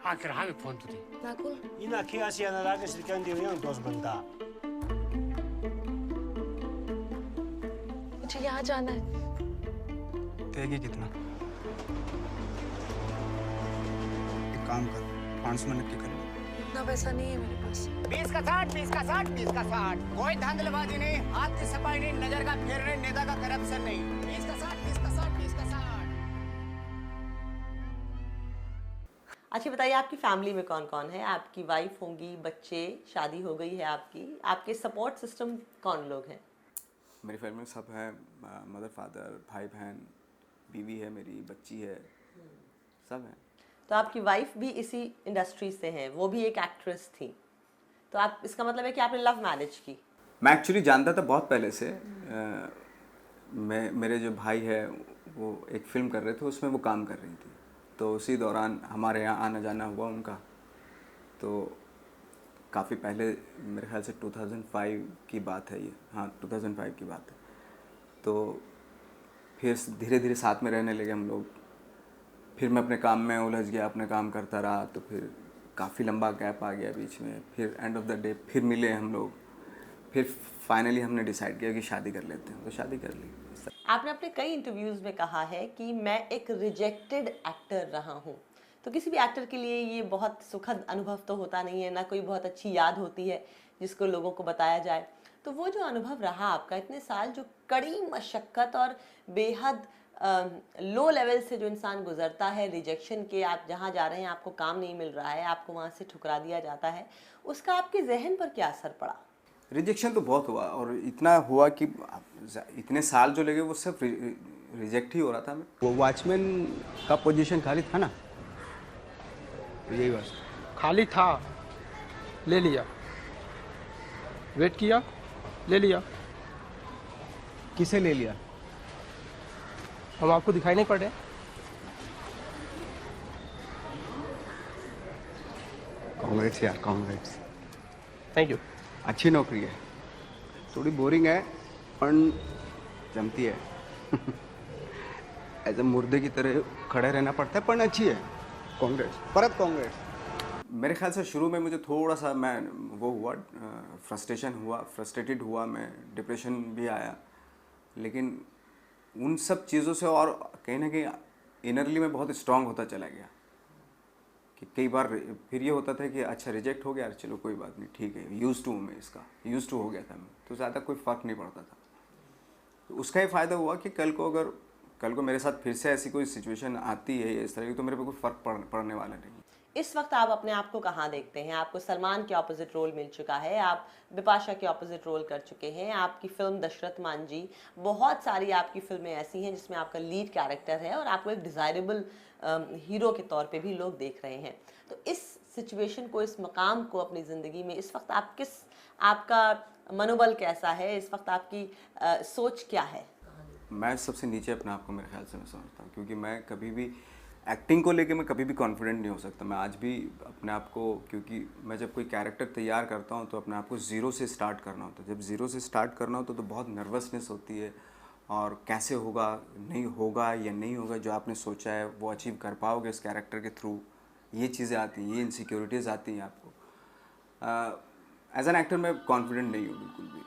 Akhirnya phone tuh. Nakul? Ina kiasi ana lagi sedikit yang dos benda. मुझे यहाँ जाना है। देगी कितना? एक काम कर, 500 में नक्की कर लो। इतना पैसा नहीं है मेरे पास। 20 का 60, 20 का 60, 20 का 60। कोई धांधलीबाजी नहीं, हाथ की सफाई नहीं, नजर का फेरने, नेता का करप्शन नहीं। 20 का 60, 20 का 60, 20 का 60। अच्छा बताइए, आपकी फैमिली में कौन कौन है? आपकी वाइफ होंगी, बच्चे, शादी हो गई है आपकी, आपके सपोर्ट सिस्टम कौन लोग हैं? मेरी फैमिली में सब हैं, मदर फादर, भाई बहन, बीवी है मेरी, बच्ची है, सब हैं। तो आपकी वाइफ भी इसी इंडस्ट्री से हैं, वो भी एक एक्ट्रेस थी, तो आप, इसका मतलब है कि आपने लव मैरिज की? मैं एक्चुअली जानता था बहुत पहले से। मेरे जो भाई है वो एक फ़िल्म कर रहे थे, उसमें वो काम कर रही थी, तो उसी दौरान हमारे यहाँ आना जाना हुआ उनका। तो काफ़ी पहले, मेरे ख्याल से 2005 की बात है ये, हाँ 2005 की बात है। तो फिर धीरे धीरे साथ में रहने लगे हम लोग। फिर मैं अपने काम में उलझ गया, अपने काम करता रहा, तो फिर काफ़ी लंबा गैप आ गया बीच में। फिर एंड ऑफ द डे फिर मिले हम लोग। फिर फाइनली हमने डिसाइड किया कि शादी कर लेते हैं, तो शादी कर ली। आपने अपने कई इंटरव्यूज़ में कहा है कि मैं एक रिजेक्टेड एक्टर रहा हूँ। तो किसी भी एक्टर के लिए ये बहुत सुखद अनुभव तो होता नहीं है, ना कोई बहुत अच्छी याद होती है जिसको लोगों को बताया जाए। तो वो जो अनुभव रहा आपका इतने साल, जो कड़ी मशक्क़त और बेहद लो लेवल से जो इंसान गुजरता है, रिजेक्शन के, आप जहाँ जा रहे हैं आपको काम नहीं मिल रहा है, आपको वहाँ से ठुकरा दिया जाता है, उसका आपके जहन पर क्या असर पड़ा? रिजेक्शन तो बहुत हुआ, और इतना हुआ कि इतने साल जो लगे वो सिर्फ रिजेक्ट ही हो रहा था। वो वॉचमैन का पोजीशन खाली था ना, यही बस खाली था, ले लिया, वेट किया, ले लिया। किसे ले लिया? हम आपको दिखाई नहीं पड़ रहे? कांग्रेट्स यार, कांग्रेट्स। Thank you. अच्छी नौकरी है, थोड़ी बोरिंग है पर जमती है। ऐसे मुर्दे की तरह खड़े रहना पड़ता है, पर अच्छी है। कांग्रेस, परत कांग्रेस। मेरे ख्याल से शुरू में मुझे थोड़ा सा वो हुआ, फ्रस्ट्रेटेड हुआ, मैं डिप्रेशन भी आया। लेकिन उन सब चीज़ों से और कहीं ना कहीं इनरली मैं बहुत स्ट्रांग होता चला गया। कि कई बार फिर ये होता था कि अच्छा रिजेक्ट हो गया, चलो कोई बात नहीं, ठीक है, यूज़ टू हूँ मैं इसका, यूज़ टू हो गया था मैं, तो ज़्यादा कोई फ़र्क नहीं पड़ता था। तो उसका ये फ़ायदा हुआ कि कल को मेरे साथ फिर से ऐसी कोई सिचुएशन आती है इस तरह की, तो मेरे पे कोई फ़र्क पड़ने वाला नहीं। इस वक्त आप अपने आप को कहाँ देखते हैं? आपको सलमान के ऑपोजिट रोल मिल चुका है, आप बिपाशा के ऑपोजिट रोल कर चुके हैं, आपकी फिल्म दशरथ मांझी, बहुत सारी आपकी फिल्में ऐसी हैं जिसमें आपका लीड कैरेक्टर है और आपको एक डिज़ायरेबल हीरो के तौर पे भी लोग देख रहे हैं। तो इस सिचुएशन को, इस मकाम को अपनी ज़िंदगी में इस वक्त आपका मनोबल कैसा है? इस वक्त आपकी सोच क्या है? मैं सबसे नीचे अपने आप को मेरे ख्याल से मैं समझता हूँ, क्योंकि मैं कभी भी एक्टिंग को लेके मैं कभी भी कॉन्फिडेंट नहीं हो सकता। मैं आज भी अपने आप को, क्योंकि मैं जब कोई कैरेक्टर तैयार करता हूँ तो अपने आप को ज़ीरो से स्टार्ट करना होता है। जब ज़ीरो से स्टार्ट करना होता तो बहुत नर्वसनेस होती है, और कैसे होगा, नहीं होगा या नहीं होगा, जो आपने सोचा है वो अचीव कर पाओगे इस कैरेक्टर के थ्रू, ये चीज़ें आती हैं, ये इनसिक्योरिटीज़ आती हैं आपको। एज एन एक्टर मैं कॉन्फिडेंट नहीं हूँ बिल्कुल भी,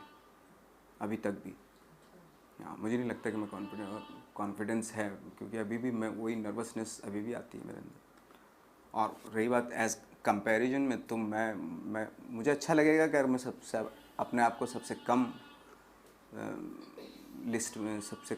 अभी तक भी। हाँ, मुझे नहीं लगता कि मैं कॉन्फिडेंस है, क्योंकि अभी भी मैं वही नर्वसनेस अभी भी आती है मेरे अंदर। और रही बात एज कंपैरिजन में, तो मुझे अच्छा लगेगा कि अगर मैं सबसे अपने आप को सबसे कम लिस्ट में, सबसे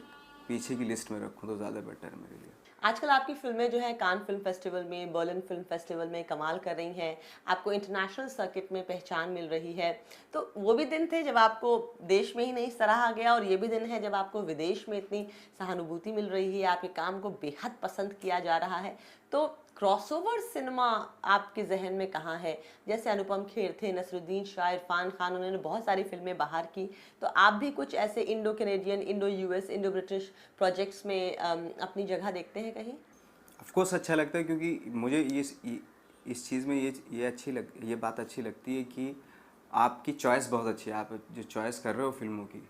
पीछे की लिस्ट में रखूँ तो ज़्यादा बेटर है मेरे लिए। आजकल आपकी फिल्में जो हैं कान फिल्म फेस्टिवल में, बर्लिन फिल्म फेस्टिवल में कमाल कर रही हैं, आपको इंटरनेशनल सर्किट में पहचान मिल रही है। तो वो भी दिन थे जब आपको देश में ही नहीं सराहा गया, और ये भी दिन है जब आपको विदेश में इतनी सहानुभूति मिल रही है, आपके काम को बेहद पसंद किया जा रहा है। तो क्रॉसओवर सिनेमा आपके जहन में कहाँ है? जैसे अनुपम खेर थे, नसरुद्दीन शाह, इरफान खान, उन्होंने बहुत सारी फिल्में बाहर की, तो आप भी कुछ ऐसे Indo Canadian, Indo US, Indo British projects में अपनी जगह देखते हैं कहीं? ऑफ कोर्स अच्छा लगता है, क्योंकि मुझे इस चीज़ में ये बात अच्छी लगती है कि आपकी चॉइस बहुत अच्छी है। आप जो चॉइस कर रहे हो फिल्मों की,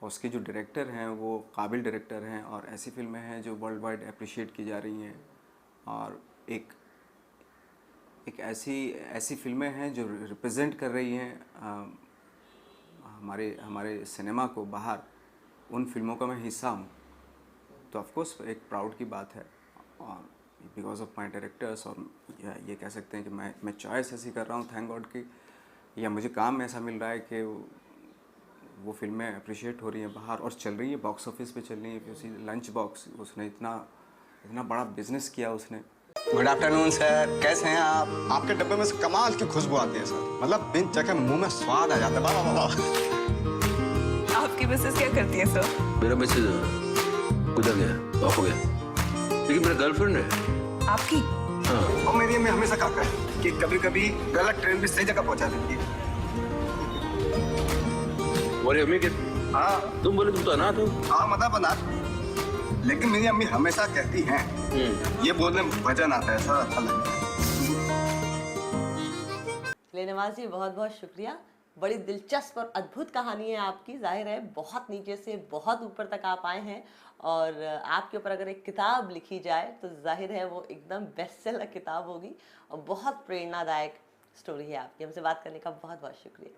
उसके जो डायरेक्टर हैं वो काबिल डायरेक्टर हैं, और ऐसी फिल्में हैं जो वर्ल्ड वाइड अप्रिशिएट की जा रही हैं, और एक एक ऐसी ऐसी फिल्में हैं जो रिप्रेजेंट कर रही हैं हमारे हमारे सिनेमा को बाहर, उन फिल्मों का मैं हिस्सा हूँ, तो ऑफ कोर्स एक प्राउड की बात है। और बिकॉज ऑफ माई डायरेक्टर्स, और ये कह सकते हैं कि मैं चॉइस ऐसी कर रहा हूँ थैंक गॉड की, या मुझे काम ऐसा मिल रहा है कि वो फिल्में अप्रिशिएट हो रही हैं बाहर और चल रही है, बॉक्स ऑफिस पे चल रही है। उसी लंच बॉक्स, उसने इतना बड़ा बिजनेस किया उसने। गुड आफ्टरनून सर, कैसे हैं आप? आपके डब्बे में से कमाल की खुशबू आती है सर, मतलब बिन चखे मुंह में स्वाद आ जाता है। वाह वाह वाह। आपकी मिसेस क्या करती है सर? मेरा मैसेज उधर गया, ऑफ हो गया, लेकिन मेरा गर्लफ्रेंड है। आपकी? हाँ। और मेरी अम्मी हमेशा कहता है कि कभी कभी गलत ट्रेन भी सही जगह पहुंचा देती है। और अम्मी के? हाँ। तुम बोले तुम तो अनाथ हो। हाँ मतलब अनाथ, लेकिन मेरी अम्मी हमेशा कहती हैं ये बोलने में वजन आता है सर, अच्छा लगता है। लेनवाज जी, बहुत बहुत शुक्रिया। बड़ी दिलचस्प और अद्भुत कहानी है आपकी। जाहिर है बहुत नीचे से बहुत ऊपर तक आप आए हैं, और आपके ऊपर अगर एक किताब लिखी जाए तो जाहिर है वो एकदम बेस्ट सेलर किताब होगी, और बहुत प्रेरणादायक स्टोरी है आपकी। हमसे बात करने का बहुत बहुत शुक्रिया।